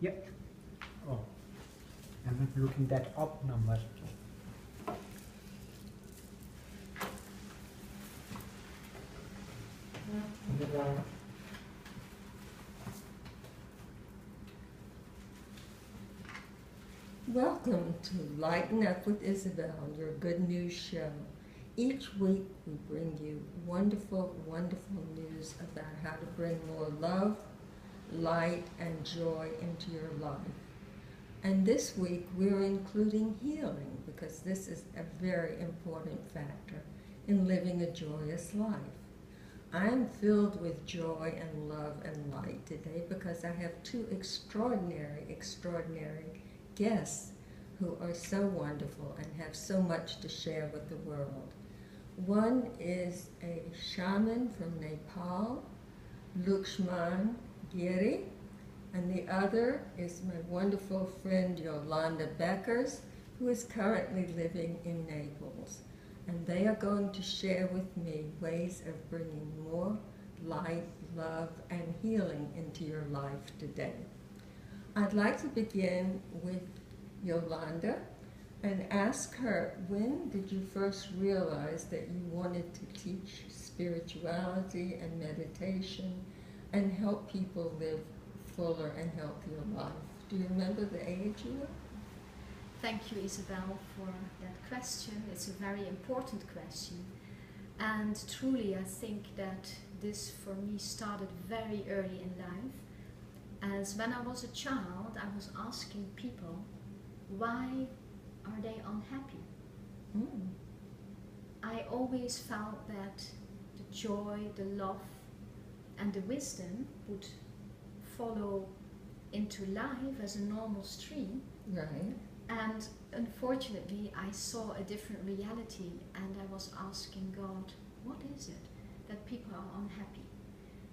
Yep. Oh, I'm looking that up number. Welcome to Lighten Up with Isabel, your good news show. Each week we bring you wonderful, wonderful news about how to bring more love, light, and joy into your life. And this week we're including healing because this is a very important factor in living a joyous life. I'm filled with joy and love and light today because I have two extraordinary guests who are so wonderful and have so much to share with the world. One is a shaman from Nepal, Lakshman Giri, and the other is my wonderful friend Yolanda Beckers, who is currently living in Naples. And they are going to share with me ways of bringing more light, love, and healing into your life today. I'd like to begin with Yolanda and ask her, when did you first realize that you wanted to teach spirituality and meditation and help people live fuller and healthier life? Do you remember the age you were? Thank you, Isabel, for that question. It's a very important question. And truly, I think that this, for me, started very early in life. As when I was a child, I was asking people, why are they unhappy? I always felt that the joy, the love, and the wisdom would follow into life as a normal stream. Right. And unfortunately, I saw a different reality, and I was asking God, what is it that people are unhappy?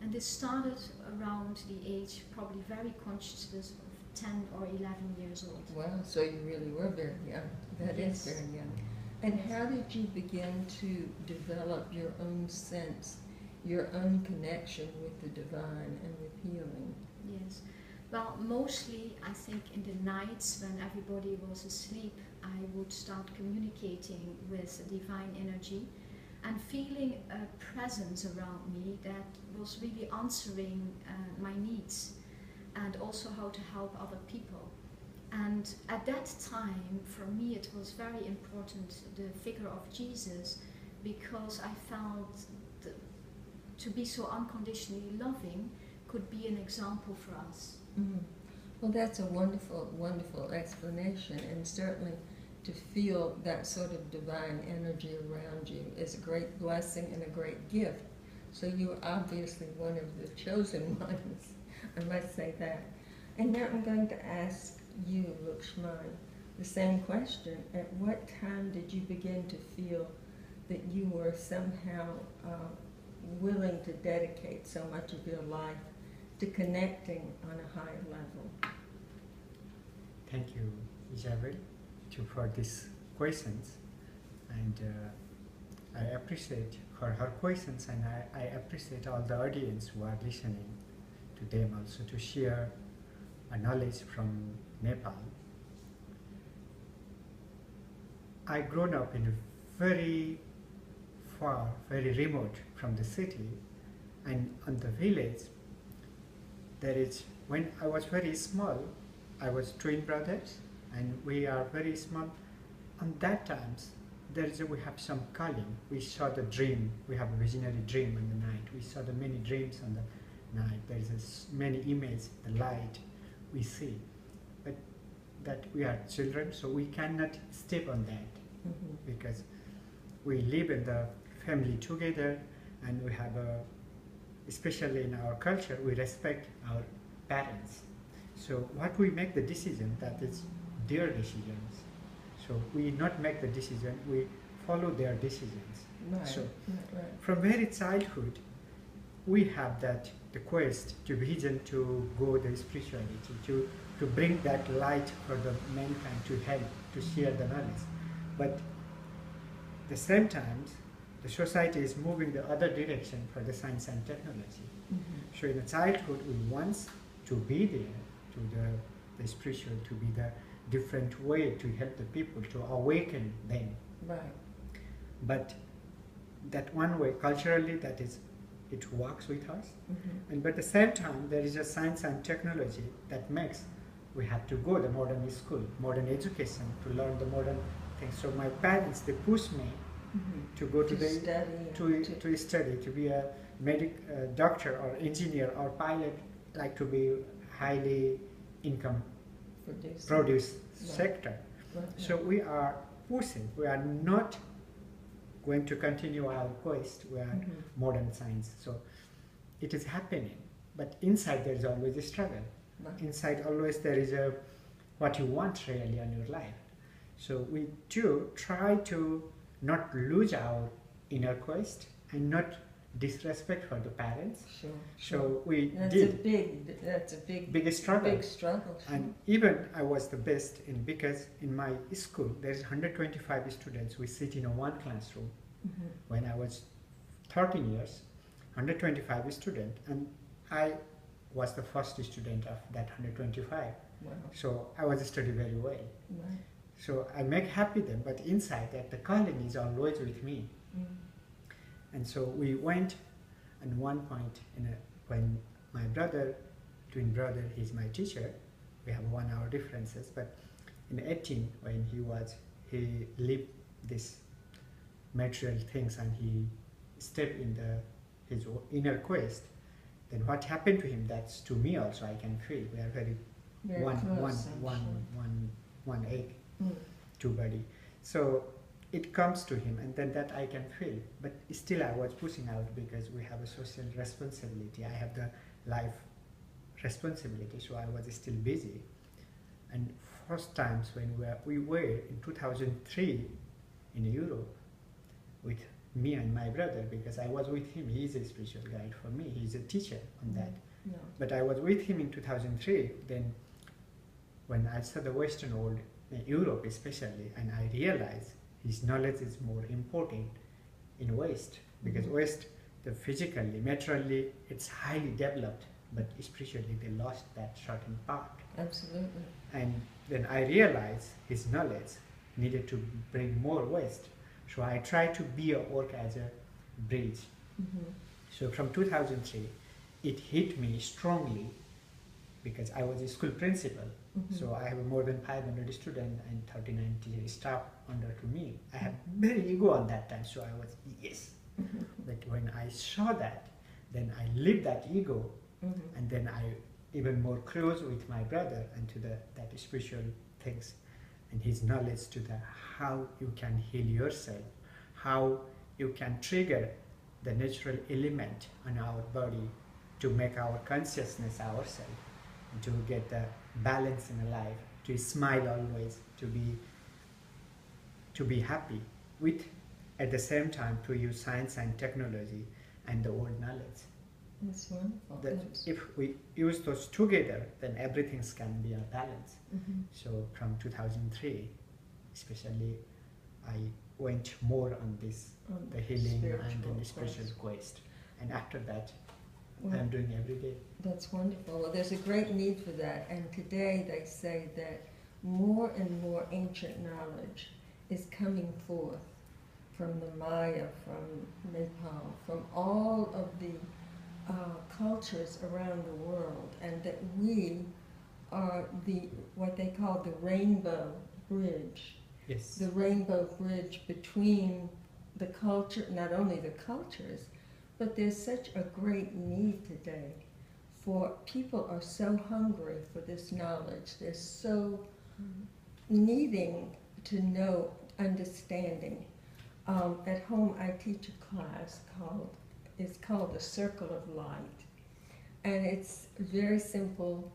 And this started around the age, probably very conscious of 10 or 11 years old. Wow, so you really were very young. That Yes. is very young. And how did you begin to develop your own sense, your own connection with the divine and with healing? Yes. Well, mostly I think in the nights when everybody was asleep, I would start communicating with the divine energy and feeling a presence around me that was really answering my needs and also how to help other people. And at that time, for me, it was very important, the figure of Jesus, because I felt to be so unconditionally loving could be an example for us. Mm. Well, that's a wonderful, wonderful explanation, and certainly to feel that sort of divine energy around you is a great blessing and a great gift. So you're obviously one of the chosen ones, I must say that. And now I'm going to ask you, Lakshman, the same question. At what time did you begin to feel that you were somehow willing to dedicate so much of your life to connecting on a higher level? Thank you, Isabel, for these questions. And I appreciate her questions, and I appreciate all the audience who are listening to them also to share a knowledge from Nepal. I grown up in a very far, very remote from the city, and on the village there is, when I was very small, I was twin brothers, and we are very small. On that times, we have some calling. We saw the dream. We have a visionary dream in the night. We saw the many dreams on the night. There is many images, the light we see. But that we are children, so we cannot step on that because we live in the family together, and we have especially in our culture, we respect our parents. So what we make the decision, that is their decisions. So we not make the decision, we follow their decisions. Right. So right. from very childhood, we have that the quest to vision to go the spirituality, to bring that light for the mankind, to help, to share the knowledge. But at the same time, the society is moving the other direction for the science and technology. So in the childhood, we want to be there, to the spiritual to be the different way to help the people to awaken them. Right. But that one way, culturally, that is, it works with us. And but at the same time, there is a science and technology that makes we have to go the modern school, modern education to learn the modern things. So my parents, they push me to go to study, to be a doctor or engineer or pilot, like to be highly income produce sector. Right. So we are pushing. We are not going to continue our quest. We are modern science. So it is happening, but inside there is always a struggle. Right. Inside always there is a what you want really in your life. So we do try to not lose our inner quest and not disrespect for the parents. Sure. So we That's a big struggle. Big struggle. Sure. And even I was the best because in my school there's 125 students. We sit in a one classroom. When I was 13 years, 125 students, and I was the first student of that 125. Wow. So I was study very well. Right. So I make happy them, but inside that the calling is always with me. And so we went, and one point when my twin brother, he's my teacher, we have 1 hour differences, but in 18, when he lived this material things and he stepped in his inner quest, then what happened to him, that's to me also I can feel. We are very one egg, two body. So it comes to him, and then that I can feel. But still I was pushing out because we have a social responsibility. I have the life responsibility, so I was still busy. And first times when we were in 2003 in Europe with me and my brother, because I was with him. He is a spiritual guide for me. He is a teacher on that. No. But I was with him in 2003. Then when I saw the Western world, Europe especially, and I realized his knowledge is more important in West, because West, the physically, materially, it's highly developed, but spiritually they lost that certain part. Absolutely. And then I realized his knowledge needed to bring more West. So I tried to work as a bridge. So from 2003, it hit me strongly because I was a school principal. So I have more than 500 students and 39 staff under to me. I had very ego on that time, so I was, yes. But when I saw that, then I lived that ego, and then I even more close with my brother and to that spiritual things and his knowledge to how you can heal yourself, how you can trigger the natural element on our body to make our consciousness ourselves, to get the balance in life, to smile always, to be happy, with at the same time to use science and technology and the old knowledge. That's wonderful. That if we use those together, then everything can be a balance. So from 2003, especially, I went more on this, the healing and the spiritual quest. And after that, I'm doing every day. That's wonderful. Well, there's a great need for that. And today they say that more and more ancient knowledge is coming forth from the Maya, from Nepal, from all of the cultures around the world, and that we are what they call the rainbow bridge. Yes. The rainbow bridge between the culture, not only the cultures, but there's such a great need today for people are so hungry for this knowledge. They're so needing to know, understanding. At home I teach a class called the Circle of Light. And it's very simple,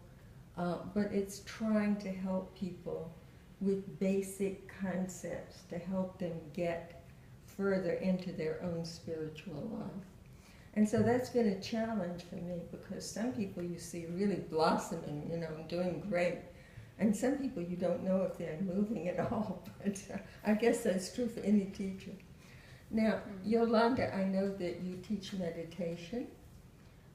but it's trying to help people with basic concepts to help them get further into their own spiritual life. And so that's been a challenge for me, because some people you see really blossoming, and doing great. And some people you don't know if they're moving at all, but I guess that's true for any teacher. Now, Yolanda, I know that you teach meditation,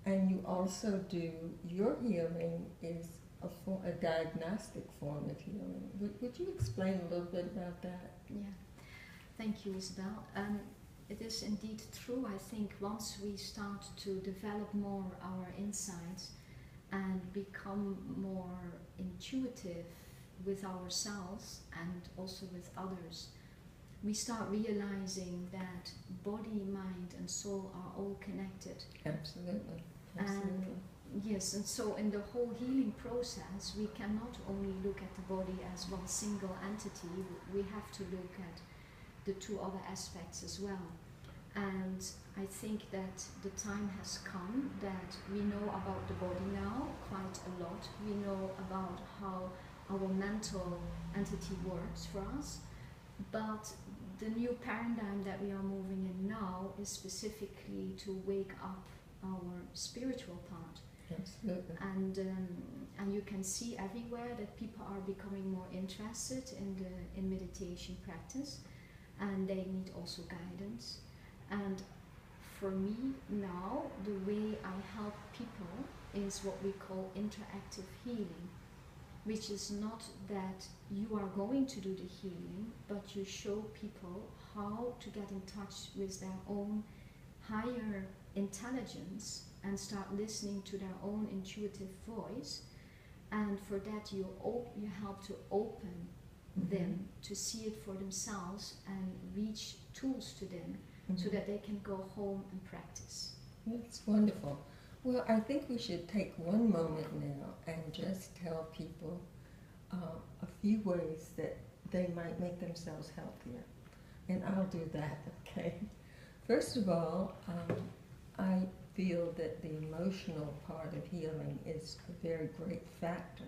and you also do, your healing is a diagnostic form of healing. Would you explain a little bit about that? Yeah, thank you, Isabel. It is indeed true. I think once we start to develop more our insights and become more intuitive with ourselves and also with others, we start realizing that body, mind and soul are all connected. Absolutely. And yes, and so in the whole healing process, we cannot only look at the body as one single entity, we have to look at the two other aspects as well. And I think that the time has come that we know about the body now quite a lot. We know about how our mental entity works for us, but the new paradigm that we are moving in now is specifically to wake up our spiritual part. Absolutely. And you can see everywhere that people are becoming more interested in meditation practice, and they need also guidance. And for me now, the way I help people is what we call interactive healing, which is not that you are going to do the healing, but you show people how to get in touch with their own higher intelligence and start listening to their own intuitive voice. And for that you help to open them to see it for themselves and reach tools to them so that they can go home and practice. That's wonderful. Well, I think we should take one moment now and just tell people a few ways that they might make themselves healthier. And I'll do that, okay? First of all, I feel that the emotional part of healing is a very great factor.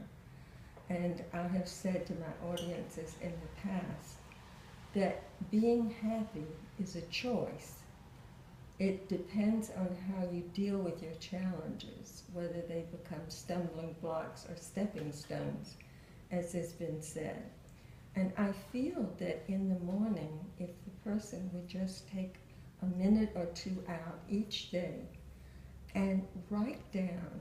And I have said to my audiences in the past that being happy is a choice. It depends on how you deal with your challenges, whether they become stumbling blocks or stepping stones, as has been said. And I feel that in the morning, if the person would just take a minute or two out each day and write down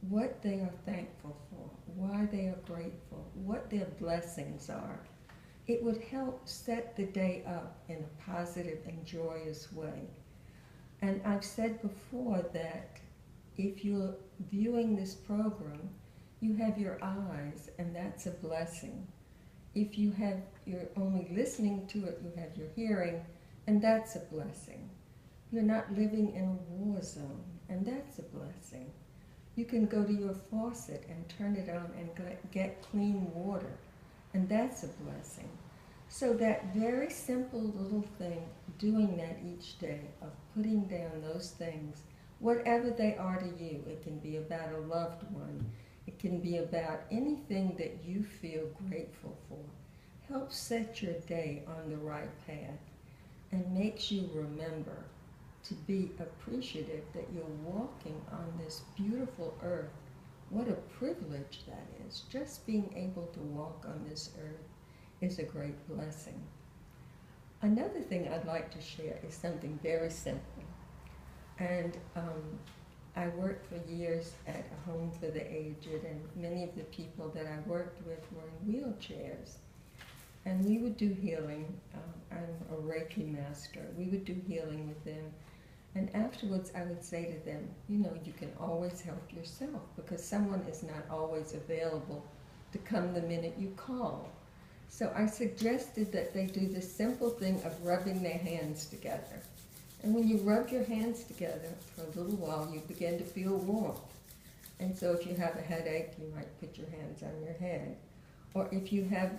what they are thankful for, why they are grateful, what their blessings are, it would help set the day up in a positive and joyous way. And I've said before that if you're viewing this program, you have your eyes, and that's a blessing. If you're only listening to it, you have your hearing, and that's a blessing. You're not living in a war zone, and that's a blessing. You can go to your faucet and turn it on and get clean water, and that's a blessing. So that very simple little thing, doing that each day, of putting down those things, whatever they are to you, it can be about a loved one, it can be about anything that you feel grateful for, helps set your day on the right path and makes you remember to be appreciative that you're walking on this beautiful earth. What a privilege that is. Just being able to walk on this earth is a great blessing. Another thing I'd like to share is something very simple. And I worked for years at a home for the aged, and many of the people that I worked with were in wheelchairs. And we would do healing. I'm a Reiki master. We would do healing with them. And afterwards I would say to them, you know, you can always help yourself because someone is not always available to come the minute you call. So I suggested that they do the simple thing of rubbing their hands together. And when you rub your hands together for a little while, you begin to feel warmth. And so if you have a headache, you might put your hands on your head. Or if you have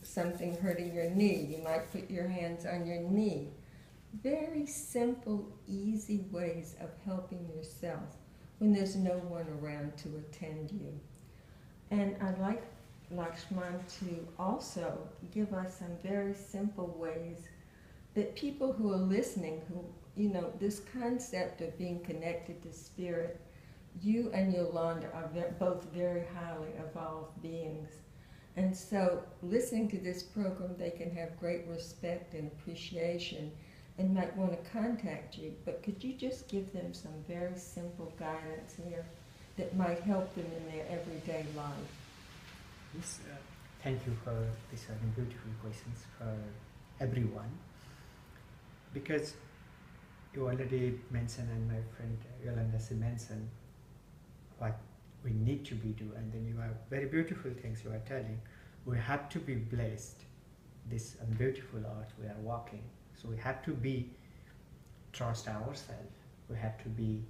something hurting your knee, you might put your hands on your knee. Very simple, easy ways of helping yourself when there's no one around to attend you. And I'd like Lakshman to also give us some very simple ways that people who are listening, who, you know, this concept of being connected to spirit, you and Yolanda are both very highly evolved beings. And so listening to this program, they can have great respect and appreciation and might want to contact you. But could you just give them some very simple guidance here that might help them in their everyday life? Yes, thank you for these beautiful questions for everyone. Because you already mentioned, and my friend Yolanda mentioned, what we need to be do, and then you have very beautiful things you are telling. We have to be blessed this beautiful earth we are walking. So we have to be trust ourselves. We have to be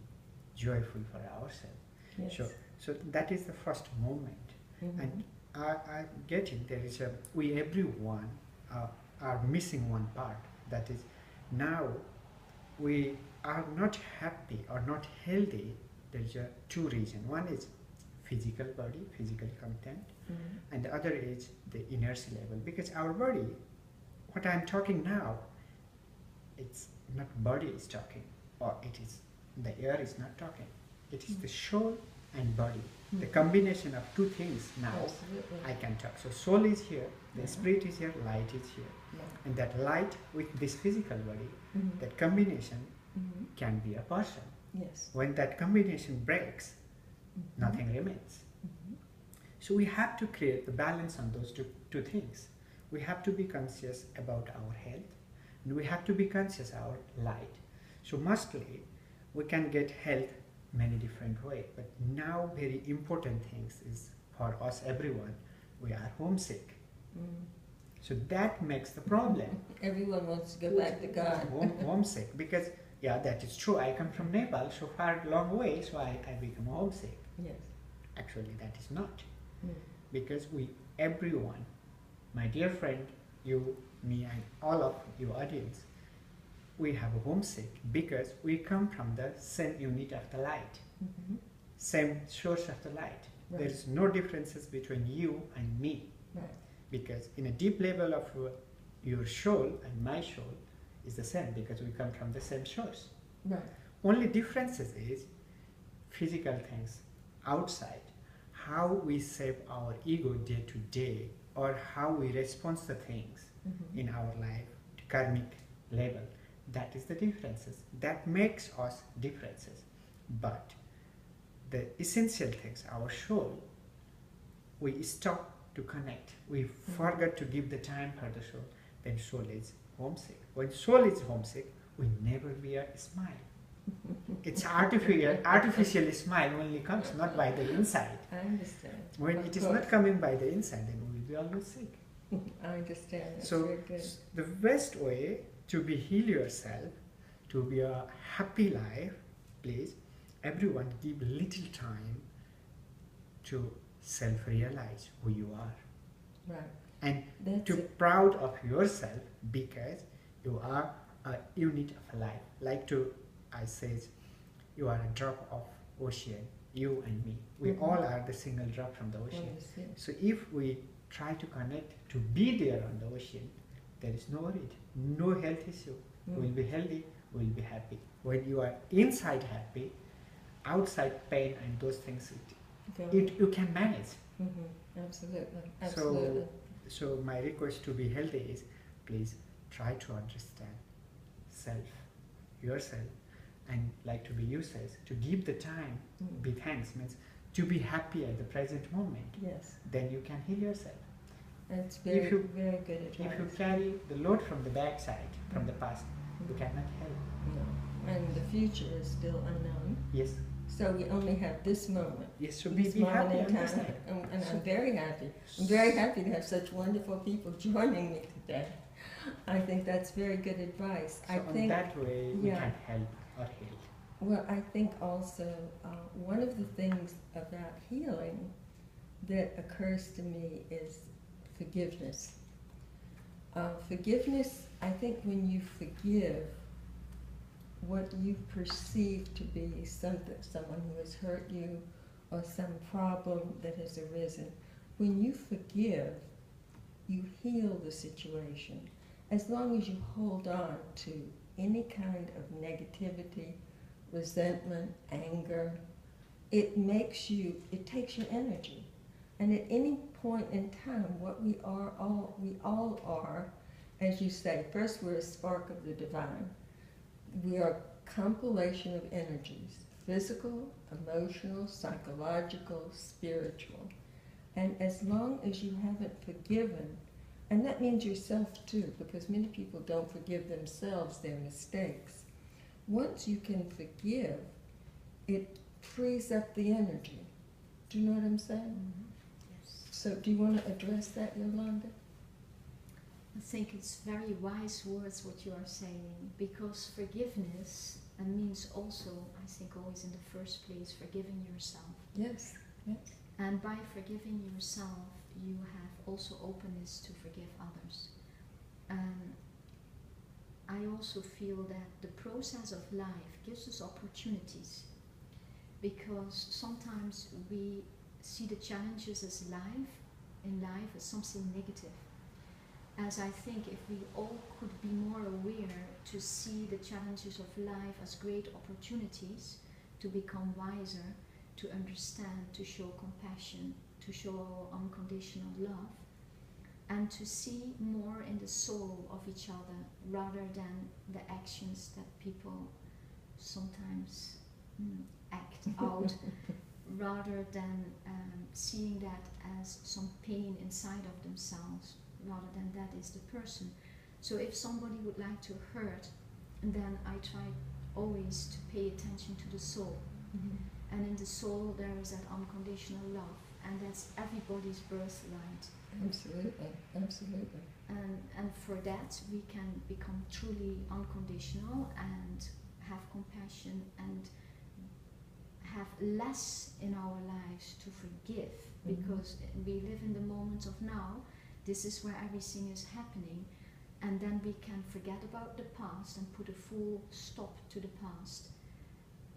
joyful for ourselves. Yes. So that is the first moment. Mm-hmm. And I'm getting there is we everyone are missing one part. That is, now we are not happy or not healthy. There is two reasons. One is physical body, physical content, Mm-hmm. and the other is the inertia level. Because our body, what I'm talking now, it's not body is talking, or it is the air is not talking. It is the soul and body. The combination of two things now Absolutely. I can talk. So soul is here, the Yeah. spirit is here, light is here. Yeah. And that light with this physical body, Mm-hmm. that combination Mm-hmm. can be a person. Yes. When that combination breaks, Mm-hmm. nothing remains. Mm-hmm. So we have to create the balance on those two things. We have to be conscious about our health, and we have to be conscious our light. So mostly we can get health many different ways, but now very important things is for us everyone, we are homesick. Mm. So that makes the problem. Everyone wants to go back to God. Homesick, because yeah, that is true. I come from Nepal, so far long way, so I become homesick. Yes. Actually, that is not. Mm. Because we, everyone, my dear friend, you, me, and all of you audience, we have a homesick because we come from the same unit of the light, Mm-hmm. same source of the light. Right. There is no differences between you and me, Right. because in a deep level of your soul and my soul is the same, because we come from the same source. Right. Only differences is physical things outside, how we shape our ego day to day, or how we respond to things Mm-hmm. in our life, to karmic level. That is the differences. That makes us differences. But the essential things, our soul, we stop to connect. We forget to give the time for the soul. Then soul is homesick. When soul is homesick, we never be a smile. It's artificial smile only comes not by the inside. I understand. When Of it is course. not coming by the inside, then we will be always sick. I understand. That's So very good. the best way to be heal yourself, to be a happy life, please, everyone give little time to self-realize who you are. Right. And That's to it. proud of yourself because you are a unit of life. Like to, I says, you are a drop of ocean, you and me. We Mhm. all are the single drop from the ocean. Understand. So if we try to connect to be there on the ocean, there is no worry, no health issue. We'll be healthy, we'll be happy. When you are inside happy, outside pain and those things, you can manage. Mm-hmm. Absolutely. Absolutely. So my request to be healthy is, please try to understand yourself, and like to be yourself, to give the time, Mm. be thanks, means to be happy at the present moment. Yes. Then you can heal yourself. That's very, If you- very good advice. If you carry the load from the backside, from the past, you cannot help. No. And the future is still unknown. Yes. So we only have this moment. Yes, so This be moment happy, in time. understand. And I'm very happy. I'm very happy to have such wonderful people joining me today. I think that's very good advice. So I on think, that way, we yeah. can help or heal. well, I think also one of the things about healing that occurs to me is forgiveness. Forgiveness, I think when you forgive what you perceive to be someone who has hurt you or some problem that has arisen, when you forgive, you heal the situation. As long as you hold on to any kind of negativity, resentment, anger, it takes your energy. And at any point in time, what we all are, as you say, first we're a spark of the divine. We are a compilation of energies physical, emotional, psychological, spiritual. And as long as you haven't forgiven, and that means yourself too, because many people don't forgive themselves their mistakes. Once you can forgive, it frees up the energy. Do you know what I'm saying? Mm-hmm. Yes. So do you want to address that, Yolanda? I think it's very wise words what you are saying, because forgiveness means also, I think, always in the first place, forgiving yourself. Yes, yes. And by forgiving yourself, you have also openness to forgive others. I also feel that the process of life gives us opportunities, because sometimes we see the challenges in life as something negative. As I think if we all could be more aware to see the challenges of life as great opportunities to become wiser, to understand, to show compassion, to show unconditional love, and to see more in the soul of each other rather than the actions that people sometimes act out, rather than seeing that as some pain inside of themselves, rather than that is the person. So if somebody would like to hurt, then I try always to pay attention to the soul. Mm-hmm. And in the soul there is that unconditional love, and that's everybody's birthright. Absolutely, absolutely. And for that we can become truly unconditional and have compassion and have less in our lives to forgive, because we live in the moment of now. This is where everything is happening, and then we can forget about the past and put a full stop to the past.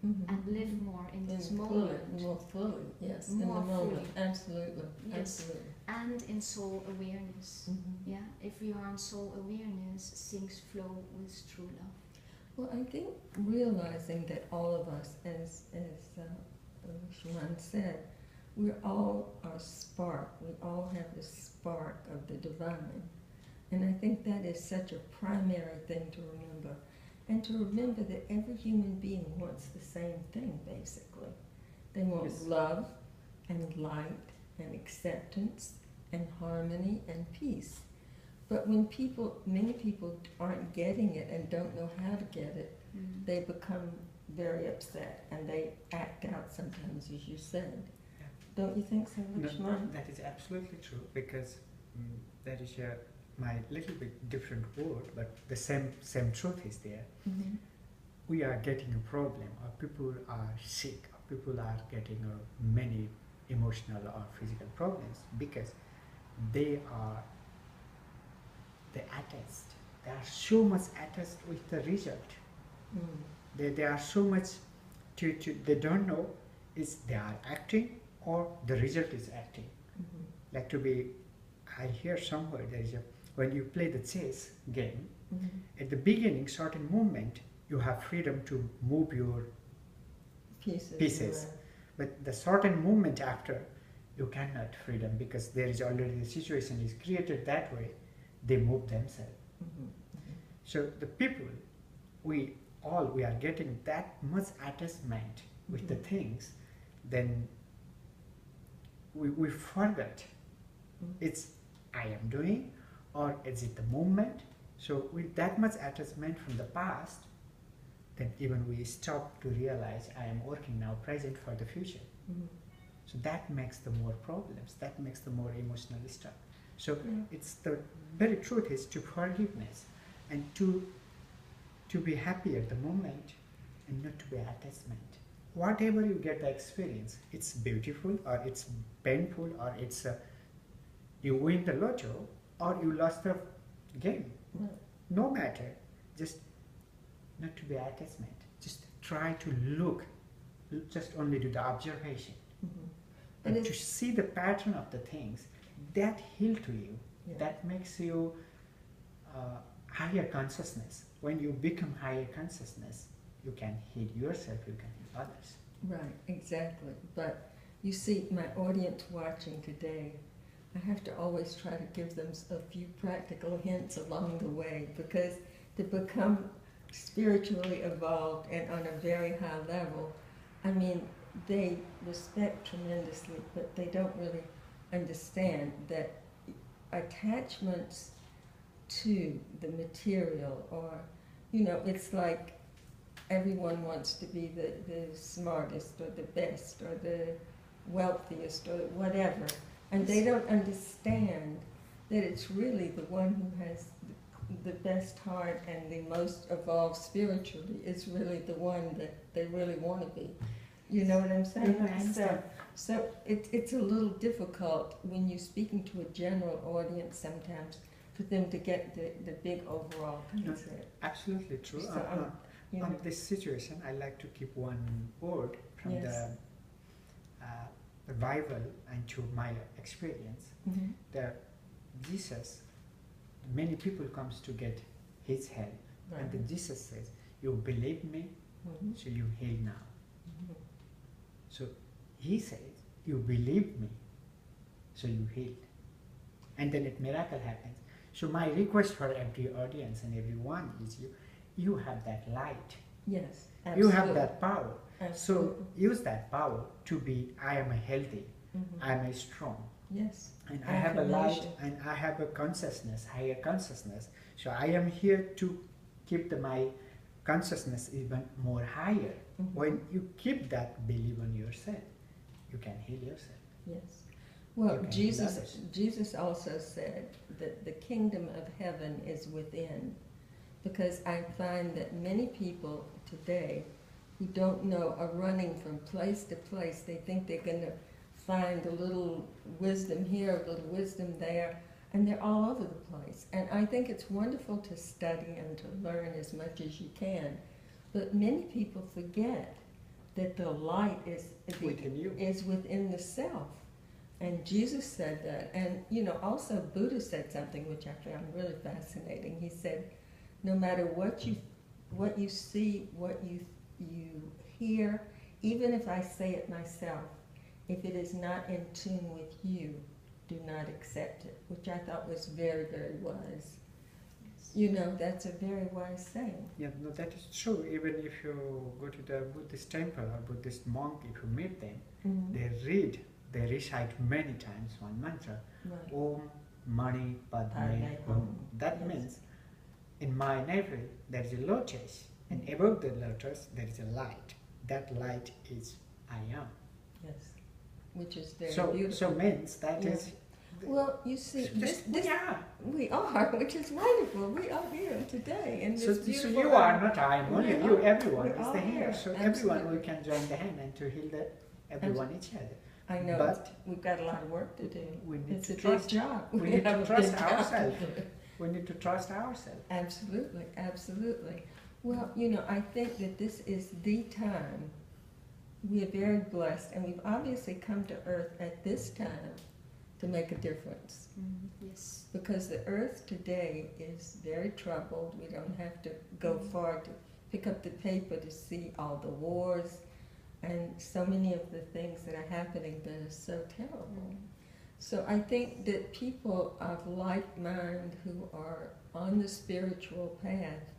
Mm-hmm. And live more in this Fully, moment. more fully, yes, More in the moment, fully. absolutely, Yes. absolutely. And in soul awareness. Mm-hmm. Yeah, if we are in soul awareness, things flow with true love. Well, I think realizing that all of us, as Shaman said, we all are spark. We all have the spark of the divine. And I think that is such a primary thing to remember. And to remember that every human being wants the same thing, basically. They want Yes. love and light and acceptance and harmony and peace. But when many people aren't getting it and don't know how to get it, they become very upset and they act out sometimes, as you said. Yeah. Don't you think so, No, Lakshman? that is absolutely true, because that is my little bit different word, but the same truth is there. Mm-hmm. We are getting a problem, or people are sick, or people are getting many emotional or physical problems because they are attached. They are so much attached with the result. They are so much they don't know is they are acting or the result is acting. Mm-hmm. Like I hear somewhere there is when you play the chess game, Mm-hmm. at the beginning, certain movement, you have freedom to move your pieces. Right. But the certain movement after, you cannot freedom, because there is already the situation is created that way. They move themselves. Mm-hmm. Mm-hmm. So the people, we are getting that much attachment with the things, then we forget it's I am doing, or is it the movement. So with that much attachment from the past, then even we stop to realize I am working now present for the future. Mm-hmm. So that makes the more problems, that makes the more emotional stuff. So it's the very truth is to forgiveness and to be happy at the moment and not to be attachment. Whatever you get the experience, it's beautiful or it's painful or it's you win the lotto or you lost the game. Right. No matter, just not to be attachment. Just try to look, just only do the observation. Mm-hmm. And to see the pattern of the things, that heal to you, that makes you higher consciousness. When you become higher consciousness, you can heal yourself, you can heal others. Right, exactly. But you see, my audience watching today, I have to always try to give them a few practical hints along the way, because to become spiritually evolved and on a very high level, I mean, they respect tremendously, but they don't really understand that attachments to the material, or, you know, it's like everyone wants to be the smartest or the best or the wealthiest or whatever, and they don't understand that it's really the one who has the best heart and the most evolved spiritually is really the one that they really want to be. You know what I'm saying? Yeah, I understand. So it's a little difficult when you're speaking to a general audience sometimes for them to get the big overall concept. Absolutely true. So, on this situation, I like to keep one word from Yes. the Bible and to my experience. Mm-hmm. That Jesus, many people comes to get his help, Right. and then Jesus says, "You believe me, Mm-hmm. so you heal now." Mm-hmm. So he says, "You believe me, so you healed," and then a miracle happens. So my request for every audience and everyone is you have that light. Yes, You absolutely. have that power. Absolutely. So use that power to be, I am a healthy, Mm-hmm. I am a strong, Yes. and I have a light, Affirmation. and I have a consciousness, higher consciousness. So I am here to keep my consciousness even more higher. Mhm. When you keep that belief on yourself, you can heal yourself. Yes. Well, Okay, Jesus that is- Jesus also said that the kingdom of heaven is within, because I find that many people today who don't know are running from place to place. They think they're going to find a little wisdom here, a little wisdom there, and they're all over the place. And I think it's wonderful to study and to learn as much as you can, but many people forget that the light Within you. is within the self. And Jesus said that. And, you know, also Buddha said something which I found really fascinating. He said, no matter what you see, what you hear, even if I say it myself, if it is not in tune with you, do not accept it, which I thought was very, very wise. You know, that's a very wise saying. Yeah, no, that is true. Even if you go to the Buddhist temple or Buddhist monk, if you meet them, Mhm. they recite many times one mantra, Right. Om Mani Padme Padme Hum. Hum. That Yes. means in my navel there is a lotus, and Mhm. above the lotus there is a light. That light is I am. Yes. Which is very So beautiful. means that Yeah. is. Well, you see, Just this, we are. we are, which is wonderful. We are here today in So, this so beautiful. you are not I am only We you. are. Everyone We're is all the here. here. So Absolutely. everyone we can join the hand and to heal everyone each other. I know, But we've got a lot of work to do. we need It's to a trust. big job. We need have to a trust big job to ourselves. do. We need to trust ourselves. Absolutely, absolutely. Well, you know, I think that this is the time. We are very blessed, and we've obviously come to Earth at this time to make a difference. Yes. Because the Earth today is very troubled. We don't have to go far to pick up the paper to see all the wars and so many of the things that are happening that are so terrible. So I think that people of like mind who are on the spiritual path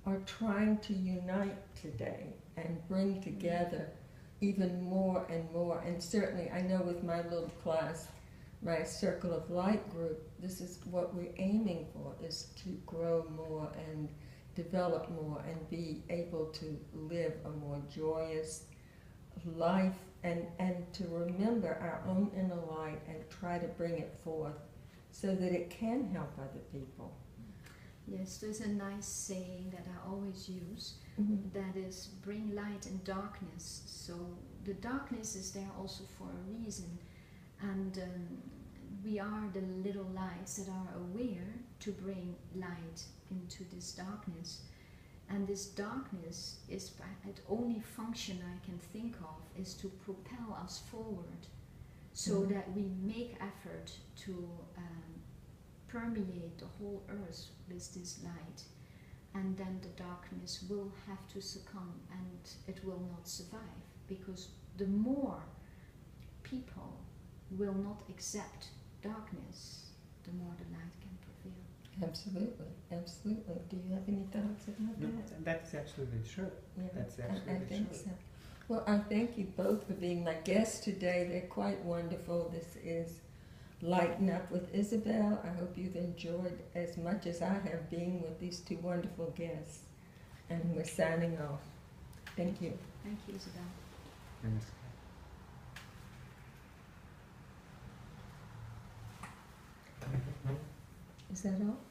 are trying to unite today and bring together even more and more. And certainly I know with my little class, my Circle of Light group, this is what we're aiming for, is to grow more and develop more and be able to live a more joyous life and to remember our own inner light and try to bring it forth so that it can help other people. Yes, there's a nice saying that I always use, Mm-hmm. that is, bring light in darkness. So the darkness is there also for a reason, and we are the little lights that are aware to bring light into this darkness. And this darkness is, the only function I can think of is to propel us forward, so that we make effort to permeate the whole earth with this light, and then the darkness will have to succumb and it will not survive, because the more people will not accept darkness, the more the light can prevail. Absolutely, absolutely. Do you have any thoughts about No, that? that's absolutely true. Yeah, That's I absolutely think true. so. Well, I thank you both for being my guests today. They're quite wonderful. This is Lighten Up with Isabel. I hope you've enjoyed as much as I have being with these two wonderful guests. And we're signing off. Thank you. Thank you, Isabel. Namaskar. Is that all?